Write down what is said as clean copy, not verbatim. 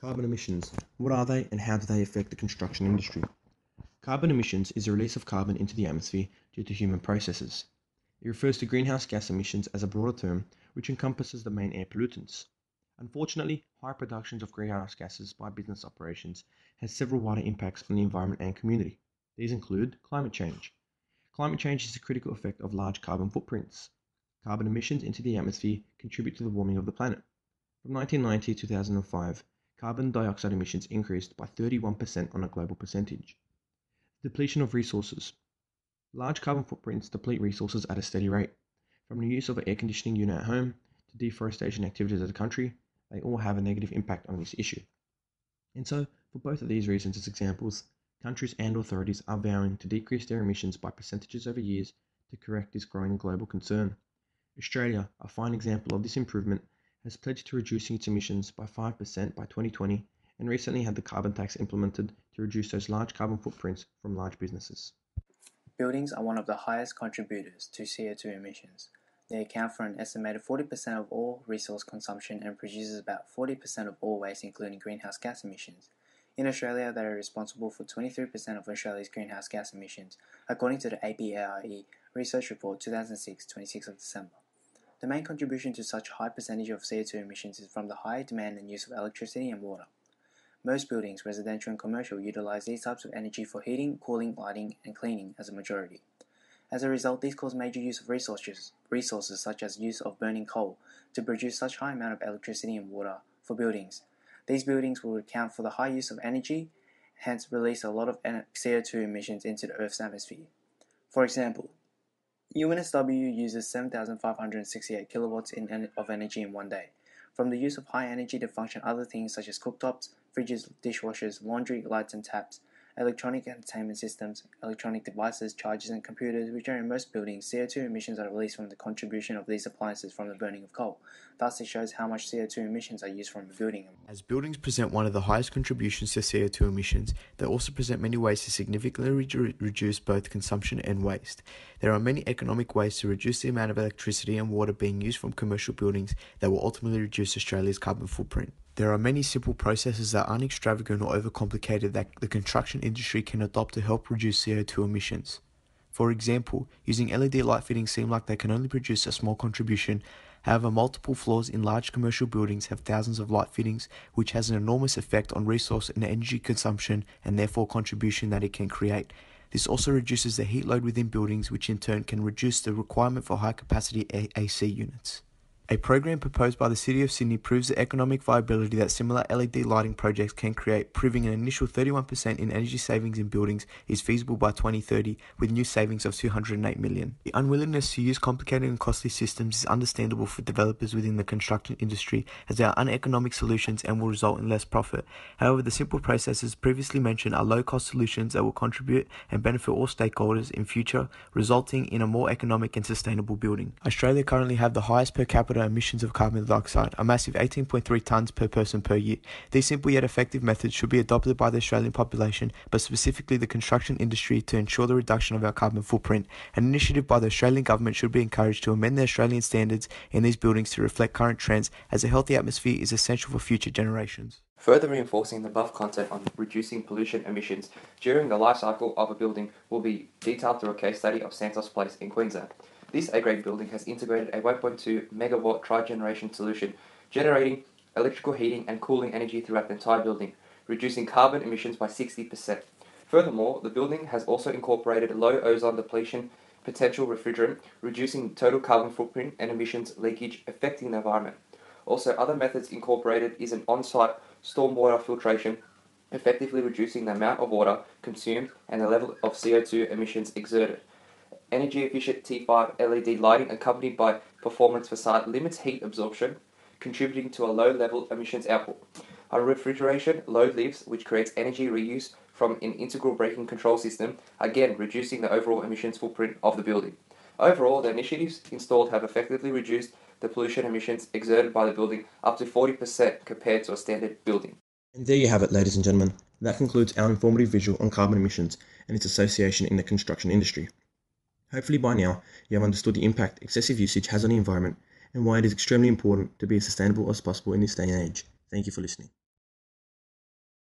Carbon emissions. What are they and how do they affect the construction industry? Carbon emissions is the release of carbon into the atmosphere due to human processes. It refers to greenhouse gas emissions as a broader term which encompasses the main air pollutants. Unfortunately, high productions of greenhouse gases by business operations has several wider impacts on the environment and community. These include climate change. Climate change is a critical effect of large carbon footprints. Carbon emissions into the atmosphere contribute to the warming of the planet. From 1990 to 2005, carbon dioxide emissions increased by 31% on a global percentage. Depletion of resources. Large carbon footprints deplete resources at a steady rate. From the use of an air conditioning unit at home to deforestation activities of the country, they all have a negative impact on this issue. And so, for both of these reasons as examples, countries and authorities are vowing to decrease their emissions by percentages over years to correct this growing global concern. Australia, a fine example of this improvement, has pledged to reducing its emissions by 5% by 2020 and recently had the carbon tax implemented to reduce those large carbon footprints from large businesses. Buildings are one of the highest contributors to CO2 emissions. They account for an estimated 40% of all resource consumption and produces about 40% of all waste, including greenhouse gas emissions. In Australia, they are responsible for 23% of Australia's greenhouse gas emissions, according to the APARE Research Report 2006, 26th of December. The main contribution to such a high percentage of CO2 emissions is from the high demand and use of electricity and water. Most buildings, residential and commercial, utilize these types of energy for heating, cooling, lighting, and cleaning as a majority. As a result, these cause major use of resources such as use of burning coal to produce such high amount of electricity and water for buildings. These buildings will account for the high use of energy, hence release a lot of CO2 emissions into the Earth's atmosphere. For example, UNSW uses 7,568 kilowatts of energy in one day. From the use of high energy to function other things such as cooktops, fridges, dishwashers, laundry, lights and taps, electronic entertainment systems, electronic devices, chargers and computers, which are in most buildings, CO2 emissions are released from the contribution of these appliances from the burning of coal. Thus, it shows how much CO2 emissions are used from a building. As buildings present one of the highest contributions to CO2 emissions, they also present many ways to significantly reduce both consumption and waste. There are many economic ways to reduce the amount of electricity and water being used from commercial buildings that will ultimately reduce Australia's carbon footprint. There are many simple processes that aren't extravagant or overcomplicated that the construction industry can adopt to help reduce CO2 emissions. For example, using LED light fittings seem like they can only produce a small contribution. However, multiple floors in large commercial buildings have thousands of light fittings, which has an enormous effect on resource and energy consumption and therefore contribution that it can create. This also reduces the heat load within buildings, which in turn can reduce the requirement for high-capacity AC units. A program proposed by the City of Sydney proves the economic viability that similar LED lighting projects can create, proving an initial 31% in energy savings in buildings is feasible by 2030, with new savings of $208 million. The unwillingness to use complicated and costly systems is understandable for developers within the construction industry, as they are uneconomic solutions and will result in less profit. However, the simple processes previously mentioned are low-cost solutions that will contribute and benefit all stakeholders in future, resulting in a more economic and sustainable building. Australia currently have the highest per capita emissions of carbon dioxide, a massive 18.3 tonnes per person per year. These simple yet effective methods should be adopted by the Australian population, but specifically the construction industry, to ensure the reduction of our carbon footprint. An initiative by the Australian government should be encouraged to amend the Australian standards in these buildings to reflect current trends, as a healthy atmosphere is essential for future generations. Further reinforcing the above content on reducing pollution emissions during the life cycle of a building will be detailed through a case study of Santos Place in Queensland. This A-grade building has integrated a 1.2 megawatt tri-generation solution, generating electrical heating and cooling energy throughout the entire building, reducing carbon emissions by 60%. Furthermore, the building has also incorporated low ozone depletion potential refrigerant, reducing total carbon footprint and emissions leakage affecting the environment. Also, other methods incorporated is an on-site stormwater filtration, effectively reducing the amount of water consumed and the level of CO2 emissions exerted. Energy-efficient T5 LED lighting accompanied by performance facade limits heat absorption, contributing to a low-level emissions output. A refrigeration load lifts, which creates energy reuse from an integral braking control system, again reducing the overall emissions footprint of the building. Overall, the initiatives installed have effectively reduced the pollution emissions exerted by the building up to 40% compared to a standard building. And there you have it, ladies and gentlemen. That concludes our informative visual on carbon emissions and its association in the construction industry. Hopefully by now, you have understood the impact excessive usage has on the environment and why it is extremely important to be as sustainable as possible in this day and age. Thank you for listening.